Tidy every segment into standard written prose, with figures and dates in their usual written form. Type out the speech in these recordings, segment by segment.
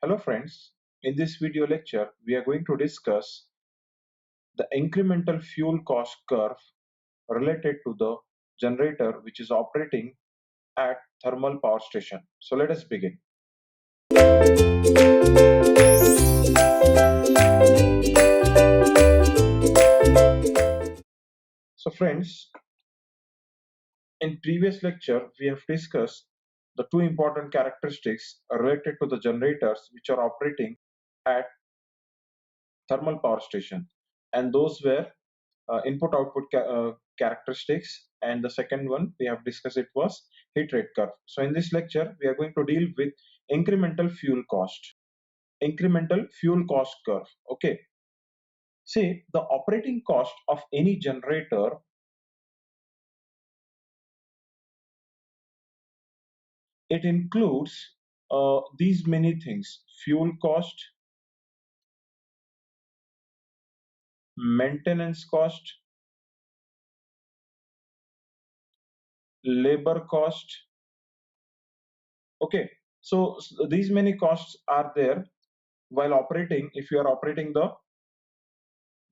Hello friends, in this video lecture we are going to discuss the incremental fuel cost curve related to the generator which is operating at thermal power station. So let us begin. So friends, in previous lecture we have discussed the two important characteristics related to the generators which are operating at thermal power station, and those were input output characteristics, and the second one we have discussed it was heat rate curve. So in this lecture we are going to deal with incremental fuel cost curve. Okay, see, the operating cost of any generator, it includes these many things: fuel cost, maintenance cost, labor cost. Okay, so these many costs are there while operating, if you are operating the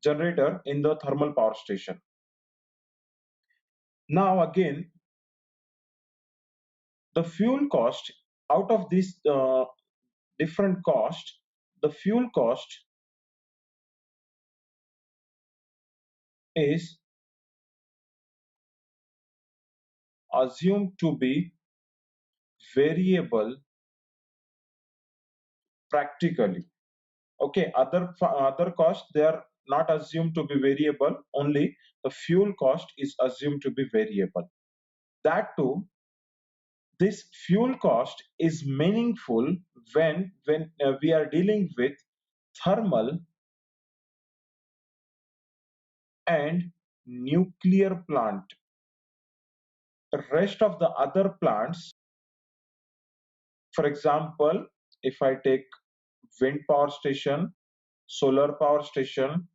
generator in the thermal power station. Now again, the fuel cost, out of these different cost, the fuel cost is assumed to be variable practically. Okay, other costs, they are not assumed to be variable, only the fuel cost is assumed to be variable. That too, this fuel cost is meaningful when we are dealing with thermal and nuclear plant. The rest of the other plants, for example, if I take wind power station, solar power station,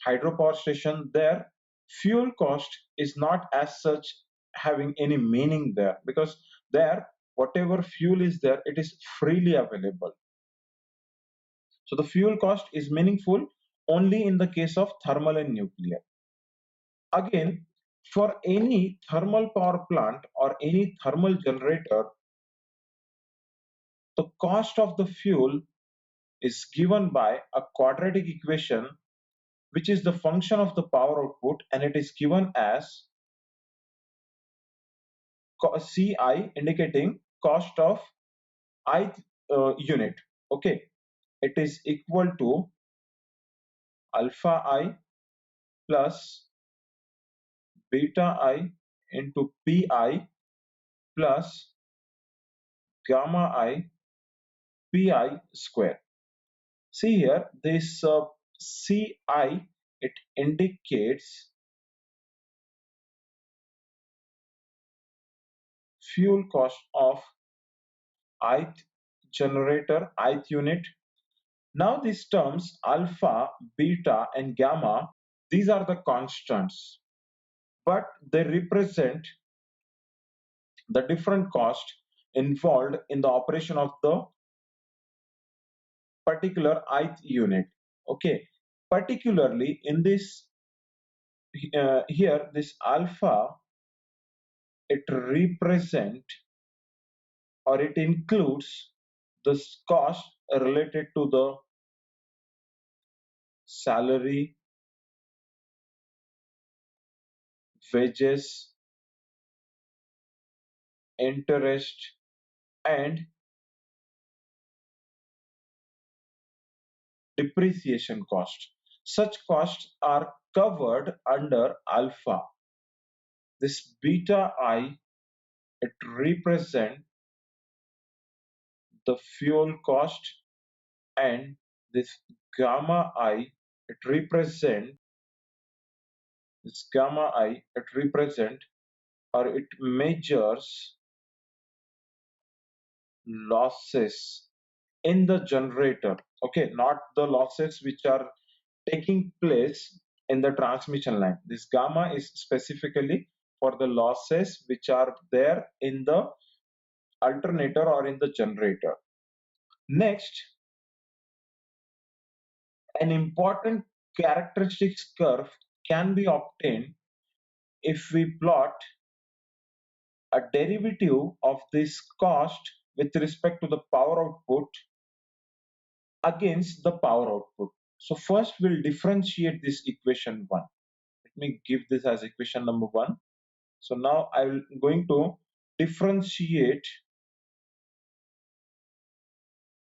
hydropower station, their fuel cost is not as such having any meaning there, because there whatever fuel is there, it is freely available. So the fuel cost is meaningful only in the case of thermal and nuclear. Again, for any thermal power plant or any thermal generator, the cost of the fuel is given by a quadratic equation which is the function of the power output, and it is given as CI, indicating cost of ith unit. Okay, it is equal to alpha I plus beta I into Pi plus gamma I Pi square. See here, this CI, it indicates fuel cost of ith generator, ith unit. Now these terms alpha, beta and gamma, these are the constants, but they represent the different cost involved in the operation of the particular ith unit. Okay, particularly in this here, this alpha, it represent or it includes the cost related to the salary, wages, interest and depreciation cost. Such costs are covered under alpha. This beta I, it represent the fuel cost, and this gamma I, it represent or it measures losses in the generator. Okay, not the losses which are taking place in the transmission line. This gamma is specifically for the losses which are there in the alternator or in the generator. Next, An important characteristics curve can be obtained if we plot a derivative of this cost with respect to the power output against the power output. So first we'll differentiate this equation 1. Let me give this as equation number 1. So now I'm going to differentiate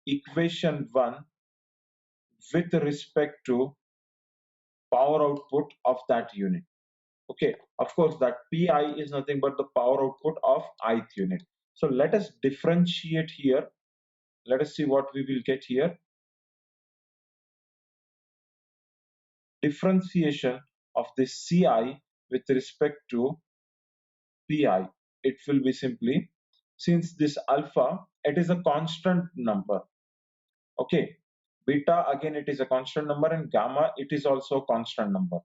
equation 1 with respect to power output of that unit. Okay, of course that pi is nothing but the power output of ith unit. So let us differentiate here. Let us see what we will get here. Differentiation of this ci with respect to pi. It will be simply, since this alpha, it is a constant number. Okay, beta again it is a constant number, and gamma it is also a constant number.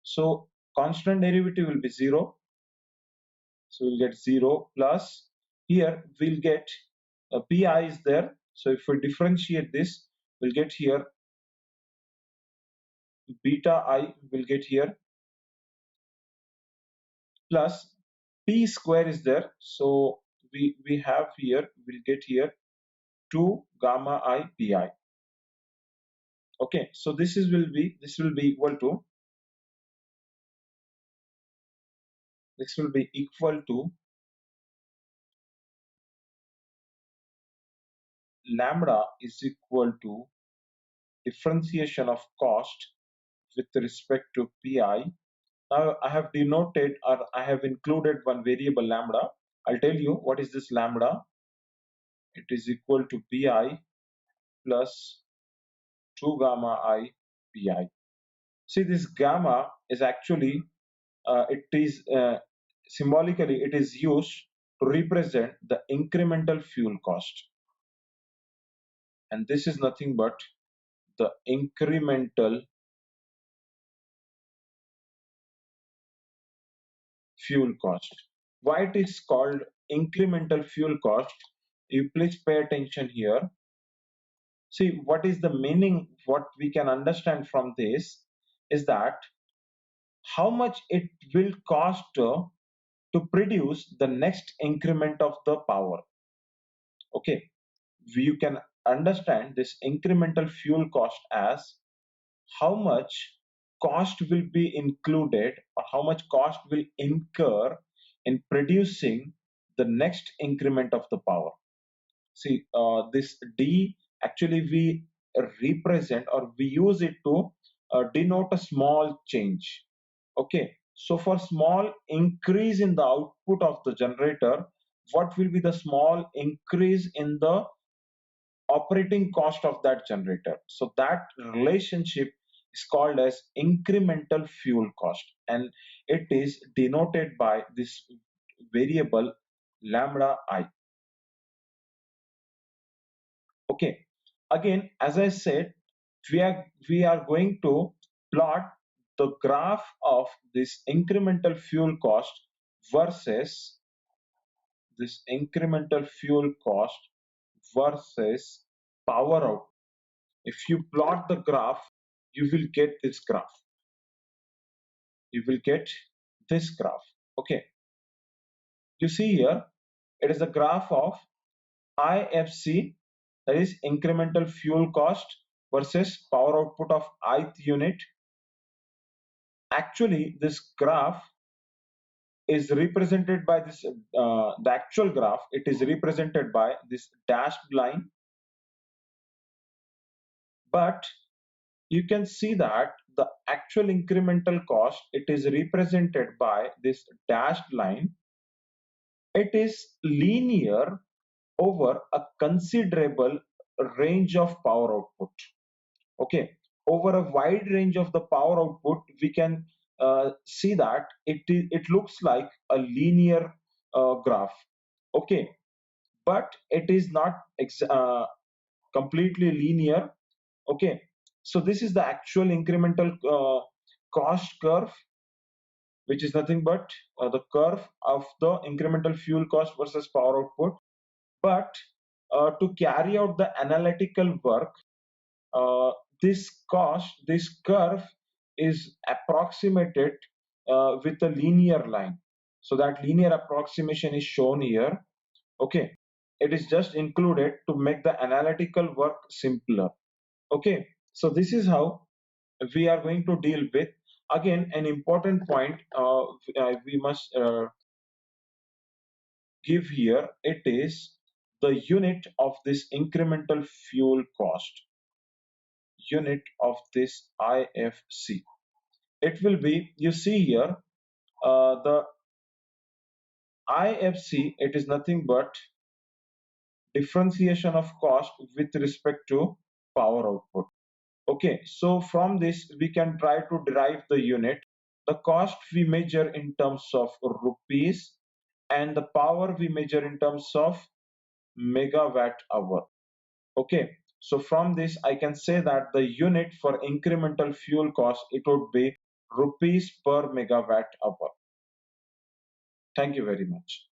So constant derivative will be 0. So we'll get 0 plus, here we'll get pi is there. So if we differentiate this, we'll get here beta I will get here plus p square is there. So we have here, we'll get here 2 gamma I pi. Okay, so this will be equal to, this will be equal to lambda is equal to differentiation of cost with respect to pi. Now I have denoted, or I have included one variable lambda. I'll tell you what is this lambda. It is equal to pi plus 2 gamma I pi. See, this gamma is actually, it is symbolically it is used to represent the incremental fuel cost, and this is nothing but the incremental fuel cost. Why it is called incremental fuel cost? You please pay attention here. See, what is the meaning? What we can understand from this is that how much it will cost to produce the next increment of the power. Okay, you can understand this incremental fuel cost as how much cost will be included, or how much cost will incur in producing the next increment of the power. See, this D actually we represent, or we use it to denote a small change. Okay, so for small increase in the output of the generator, what will be the small increase in the operating cost of that generator? So that relationship is called as incremental fuel cost, and it is denoted by this variable lambda I. Okay, again as I said, we are going to plot the graph of this incremental fuel cost versus this incremental fuel cost versus power out. If you plot the graph, you will get this graph. You will get this graph. Okay, you see here, it is a graph of IFC, that is incremental fuel cost versus power output of ith unit. Actually, this graph is represented by this, the actual graph, it is represented by this dashed line, but you can see that the actual incremental cost, it is represented by this dashed line. It is linear over a considerable range of power output. Okay, over a wide range of the power output, we can see that it looks like a linear graph. Okay, but it is not completely linear. Okay, so this is the actual incremental cost curve, which is nothing but the curve of the incremental fuel cost versus power output. But to carry out the analytical work, uh, this cost, this curve is approximated with a linear line. So that linear approximation is shown here. Okay, it is just included to make the analytical work simpler. Okay, so this is how we are going to deal with. Again, an important point we must give here, it is the unit of this incremental fuel cost, unit of this IFC. It will be, you see here, the IFC, it is nothing but differentiation of cost with respect to power output. Okay, so from this we can try to derive the unit. The cost we measure in terms of rupees and the power we measure in terms of megawatt hour. Okay, so from this I can say that the unit for incremental fuel cost, it would be rupees per megawatt hour. Thank you very much.